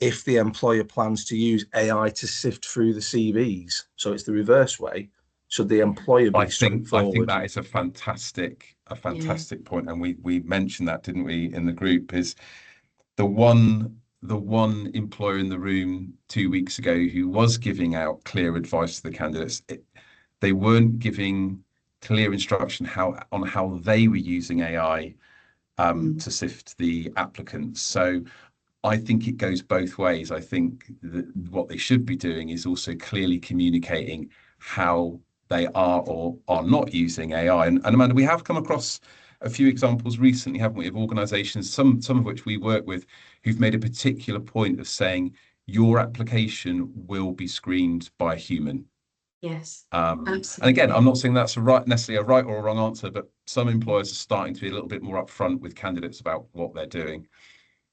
if the employer plans to use AI to sift through the CVs? So it's the reverse way. Should the employer be straightforward? I think that is a fantastic point, and we mentioned that, didn't we, in the group? Is the one employer in the room 2 weeks ago who was giving out clear advice to the candidates, they weren't giving clear instruction on how they were using AI to sift the applicants. So I think it goes both ways. I think that what they should be doing is also clearly communicating how they are or are not using AI. And Amanda, we have come across a few examples recently, haven't we, of organisations, some of which we work with, who've made a particular point of saying your application will be screened by a human. Yes, and again, I'm not saying that's necessarily a right or a wrong answer, but some employers are starting to be a little bit more upfront with candidates about what they're doing.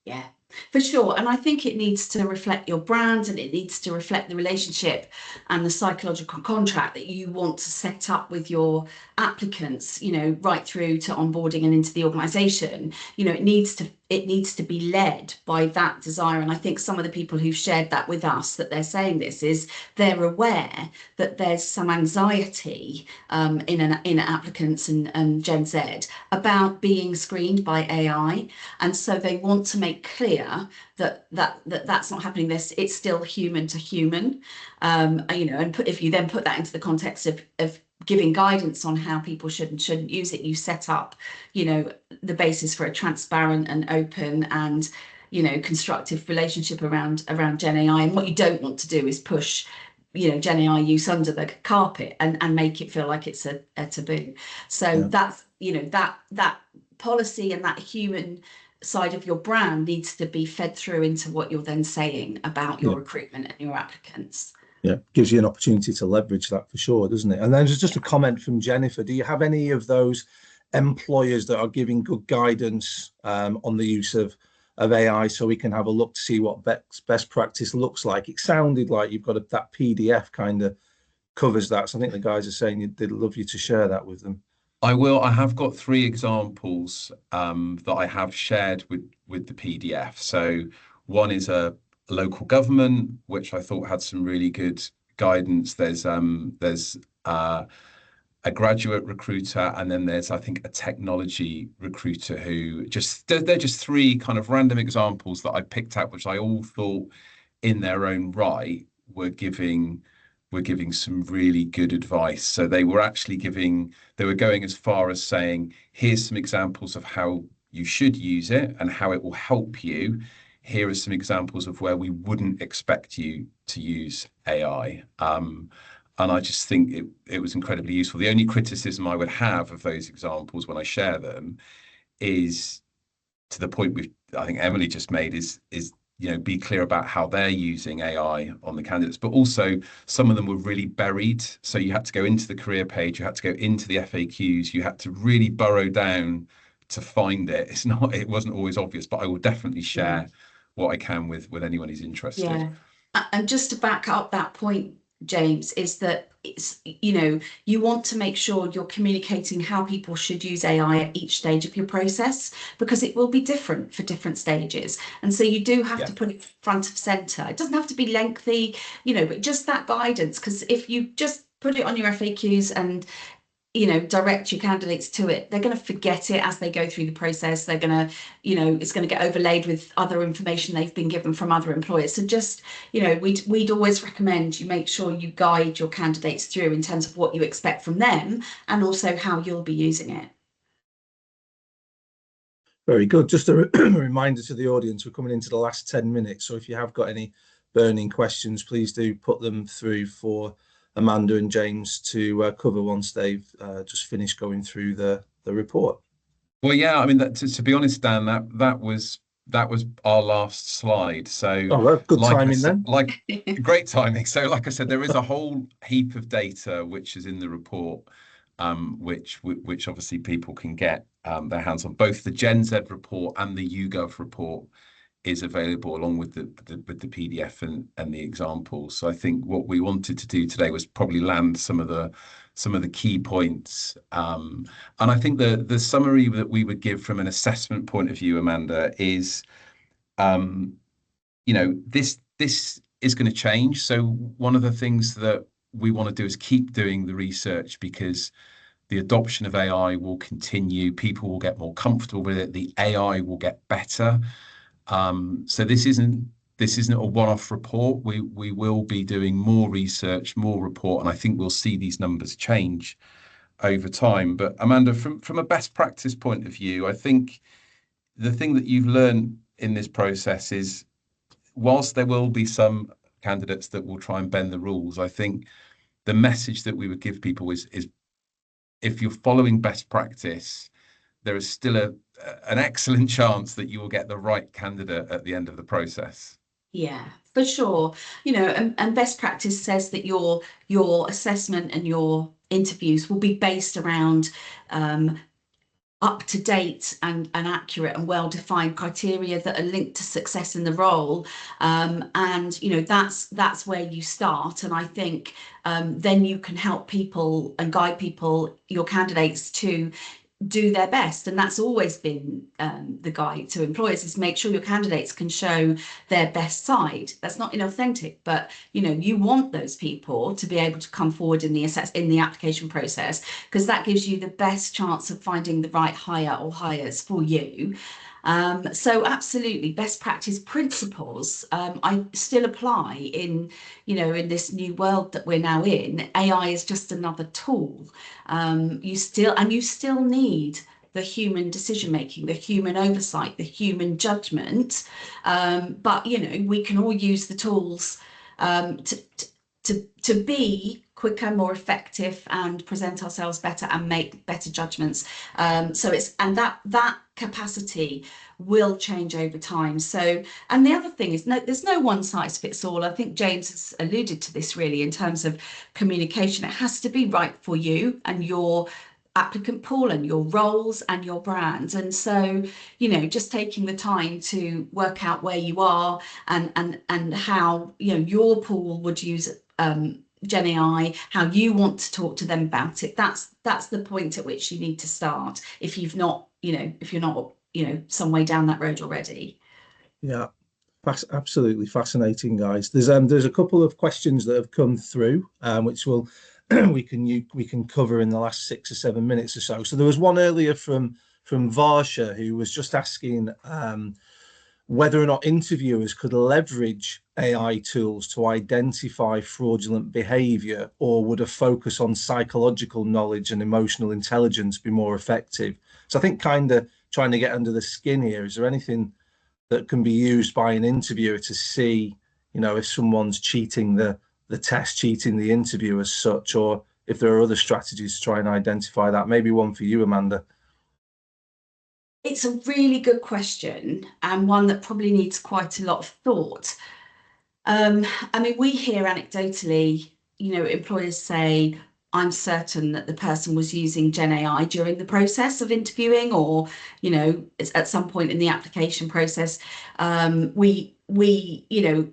Yeah, for sure. And I think it needs to reflect your brand, and it needs to reflect the relationship and the psychological contract that you want to set up with your applicants, you know, right through to onboarding and into the organisation. You know, it needs to be led by that desire. And I think some of the people who've shared that with us, that they're saying this, is they're aware that there's some anxiety in applicants and Gen Z about being screened by AI. And so they want to make clear that's not happening. It's still human to human, you know, and if you then put that into the context of giving guidance on how people should and shouldn't use it, you set up, you know, the basis for a transparent and open and, you know, constructive relationship around Gen AI. And what you don't want to do is push, you know, Gen AI use under the carpet and make it feel like it's a taboo. So that's, you know, that policy and that human side of your brand needs to be fed through into what you're then saying about your recruitment and your applicants. Yeah, gives you an opportunity to leverage that for sure, doesn't it? And then there's just a comment from Jennifer. Do you have any of those employers that are giving good guidance on the use of AI, so we can have a look to see what best practice looks like? It sounded like you've got that PDF kind of covers that. So I think the guys are saying they'd love you to share that with them. I will. I have got 3 examples that I have shared with the PDF. So one is a local government, which I thought had some really good guidance. There's a graduate recruiter, and then there's, I think, a technology recruiter who they're just 3 kind of random examples that I picked out, which I all thought in their own right were giving some really good advice. So they were going as far as saying, here's some examples of how you should use it and how it will help you. Here are some examples of where we wouldn't expect you to use AI. And I just think it was incredibly useful. The only criticism I would have of those examples when I share them is to the point I think Emily just made, is you know, be clear about how they're using AI on the candidates. But also some of them were really buried. So you had to go into the career page, you had to go into the FAQs, you had to really burrow down to find it. It wasn't always obvious, but I will definitely share what I can with anyone who's interested. Yeah. And just to back up that point, James, is that it's, you want to make sure you're communicating how people should use AI at each stage of your process, because it will be different for different stages. And so you do have to put it front of center. It doesn't have to be lengthy, but just that guidance, because if you just put it on your FAQs and direct your candidates to it, they're going to forget it as they go through the process. They're going to, it's going to get overlaid with other information they've been given from other employers. So just, we'd always recommend you make sure you guide your candidates through in terms of what you expect from them and also how you'll be using it. Very good. Just a reminder to the audience, we're coming into the last 10 minutes. So if you have got any burning questions, please do put them through for Amanda and James to cover once they've just finished going through the report. Well, yeah, I mean, to be honest, Dan, that was our last slide. So, well, good timing then. Great timing. So, like I said, there is a whole heap of data which is in the report, which obviously people can get their hands on. Both the Gen Z report and the YouGov report is available along with the PDF and the examples. So I think what we wanted to do today was probably land some of the key points. And I think the summary that we would give from an assessment point of view, Amanda, is this is going to change. So one of the things that we want to do is keep doing the research, because the adoption of AI will continue. People will get more comfortable with it. The AI will get better. So this isn't a one-off report. We will be doing more research, more report, and I think we'll see these numbers change over time. But Amanda, from a best practice point of view, I think the thing that you've learned in this process is, whilst there will be some candidates that will try and bend the rules, I think the message that we would give people is if you're following best practice, there is still an excellent chance that you will get the right candidate at the end of the process. Yeah, for sure. And best practice says that your assessment and your interviews will be based around up to date and accurate and well-defined criteria that are linked to success in the role. And that's where you start. And I think then you can help people and guide people, your candidates, to do their best. And that's always been the guide to employers, is make sure your candidates can show their best side. That's not inauthentic, but you want those people to be able to come forward in the application process, because that gives you the best chance of finding the right hire or hires for you. So absolutely, best practice principles I still apply in this new world that we're now in. AI is just another tool. You still need the human decision making, the human oversight, the human judgment. But we can all use the tools to be quicker, more effective, and present ourselves better and make better judgments. So that capacity will change over time. So, and the other thing is, there's no one size fits all. I think James has alluded to this really in terms of communication. It has to be right for you and your applicant pool and your roles and your brands. And so, just taking the time to work out where you are and how, your pool would use Gen AI, how you want to talk to them about it. That's the point at which you need to start if you're not some way down that road already. Yeah, absolutely fascinating, guys. There's a couple of questions that have come through, which we can cover in the last 6 or 7 minutes or so. So there was one earlier from Varsha, who was just asking whether or not interviewers could leverage AI tools to identify fraudulent behavior, or would a focus on psychological knowledge and emotional intelligence be more effective? So I think kind of trying to get under the skin here, is there anything that can be used by an interviewer to see, if someone's cheating the test, cheating the interview as such, or if there are other strategies to try and identify that? Maybe one for you, Amanda. It's a really good question, and one that probably needs quite a lot of thought. We hear anecdotally, employers say, I'm certain that the person was using Gen AI during the process of interviewing, or, at some point in the application process. We we,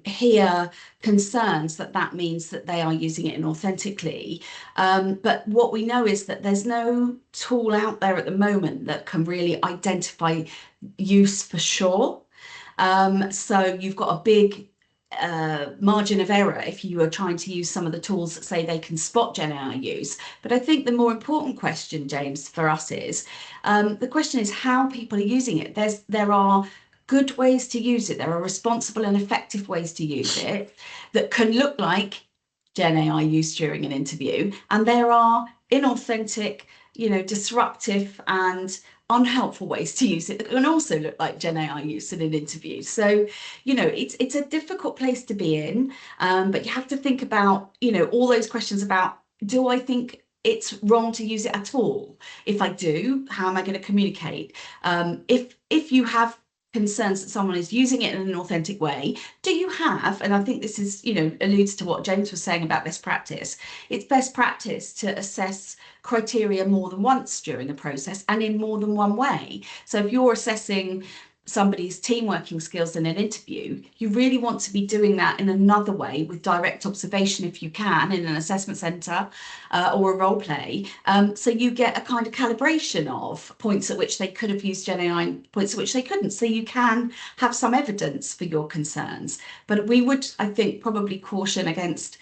hear concerns that means that they are using it inauthentically. But what we know is that there's no tool out there at the moment that can really identify use for sure. So you've got a big margin of error if you are trying to use some of the tools that say they can spot Gen AI use. But I think the more important question, James, for us is the question is how people are using it. There are good ways to use it. There are responsible and effective ways to use it that can look like Gen AI use during an interview, and there are inauthentic, disruptive and unhelpful ways to use it that can also look like Gen AI use in an interview. So, it's a difficult place to be in, but you have to think about, all those questions about, do I think it's wrong to use it at all? If I do, how am I going to communicate? If you have concerns that someone is using it in an authentic way, do you have, and I think this is, alludes to what James was saying about best practice, it's best practice to assess criteria more than once during a process and in more than one way. So if you're assessing somebody's team working skills in an interview, you really want to be doing that in another way with direct observation if you can in an assessment centre or a role play. So you get a kind of calibration of points at which they could have used Gen AI and points at which they couldn't. So you can have some evidence for your concerns. But we would, I think, probably caution against,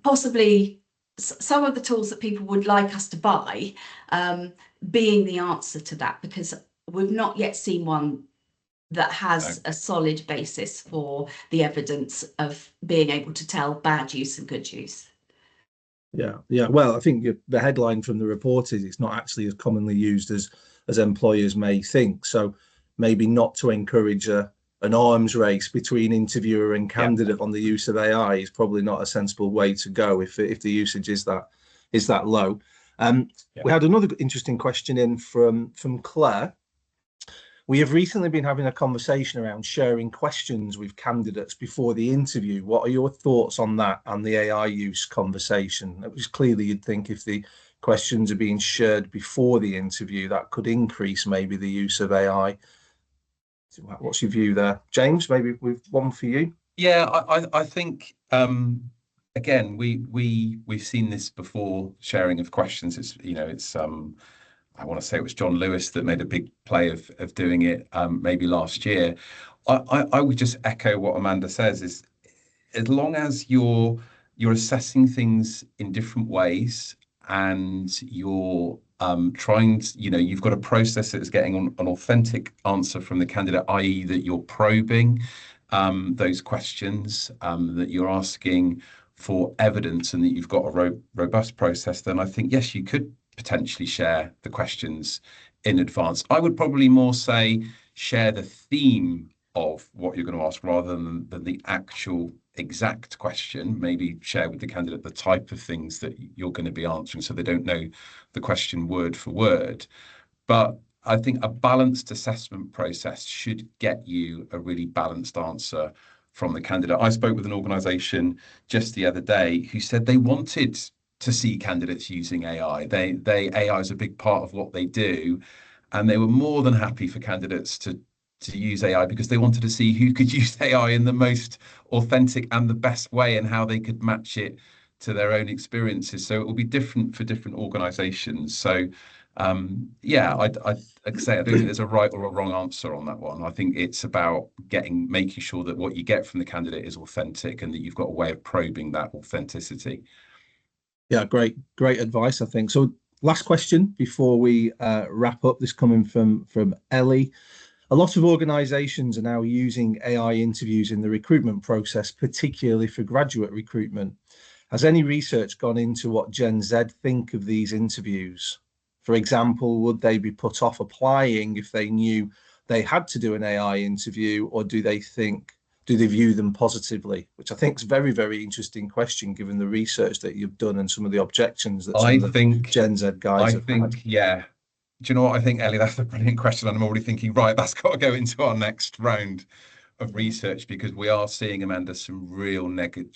possibly some of the tools that people would like us to buy being the answer to that, because we've not yet seen one that has a solid basis for the evidence of being able to tell bad use and good use. Yeah. Well, I think the headline from the report is it's not actually as commonly used as employers may think. So maybe not to encourage an arms race between interviewer and candidate on the use of AI is probably not a sensible way to go if the usage is that low. We had another interesting question in from Claire. We have recently been having a conversation around sharing questions with candidates before the interview. What are your thoughts on that and the AI use conversation? It was clearly you'd think if the questions are being shared before the interview, that could increase maybe the use of AI. What's your view there, James? Maybe with one for you. Yeah, I think again we've seen this before, sharing of questions. It's I want to say it was John Lewis that made a big play of doing it maybe last year. I would just echo what Amanda says, is as long as you're assessing things in different ways and you're trying to, you've got a process that is getting an authentic answer from the candidate, i.e. that you're probing those questions, that you're asking for evidence and that you've got a robust process, then I think, yes, you could potentially share the questions in advance. I would probably more say share the theme of what you're going to ask rather than the actual exact question. Maybe share with the candidate the type of things that you're going to be answering so they don't know the question word for word. But I think a balanced assessment process should get you a really balanced answer from the candidate. I spoke with an organisation just the other day who said they wanted to see candidates using AI. AI is a big part of what they do, and they were more than happy for candidates to use AI because they wanted to see who could use AI in the most authentic and the best way and how they could match it to their own experiences. So it will be different for different organizations. So I'd say I don't think there's a right or a wrong answer on that one. I think it's about making sure that what you get from the candidate is authentic and that you've got a way of probing that authenticity. Yeah, great advice, I think. So last question before we wrap up, this coming from Ellie. A lot of organizations are now using AI interviews in the recruitment process, particularly for graduate recruitment. Has any research gone into what Gen Z think of these interviews? For example, would they be put off applying if they knew they had to do an AI interview, or do they view them positively? Which I think is a very, very interesting question, given the research that you've done and some of the objections that some of the Gen Z guys have had. Yeah. Do you know what I think, Ellie? That's a brilliant question. And I'm already thinking, right, that's got to go into our next round of research, because we are seeing, Amanda, some real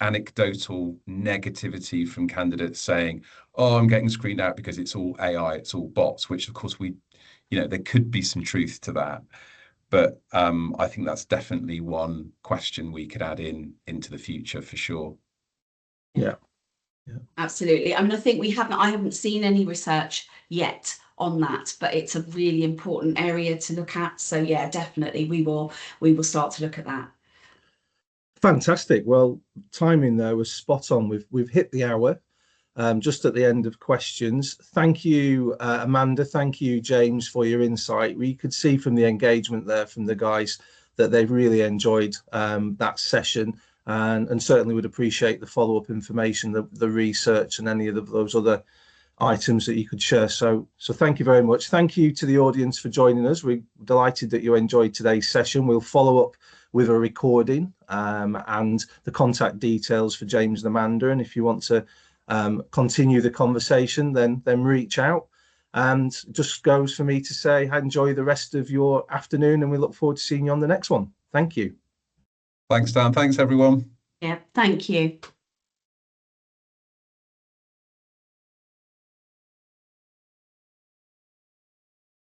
anecdotal negativity from candidates saying, oh, I'm getting screened out because it's all AI, it's all bots, which of course there could be some truth to that. But I think that's definitely one question we could add into the future for sure. Yeah. Absolutely. I mean, I think I haven't seen any research yet on that, but it's a really important area to look at. So yeah, definitely we will start to look at that. Fantastic. Well, timing there was spot on. We've hit the hour. Just at the end of questions. Thank you, Amanda. Thank you, James, for your insight. We could see from the engagement there from the guys that they've really enjoyed that session, and certainly would appreciate the follow-up information, the research, and any of those other items that you could share. So thank you very much. Thank you to the audience for joining us. We're delighted that you enjoyed today's session. We'll follow up with a recording and the contact details for James and Amanda. And if you want to continue the conversation, then reach out. And just goes for me to say, enjoy the rest of your afternoon, and we look forward to seeing you on the next one. Thank you. Thanks, Dan. Thanks, everyone. Yeah, thank you.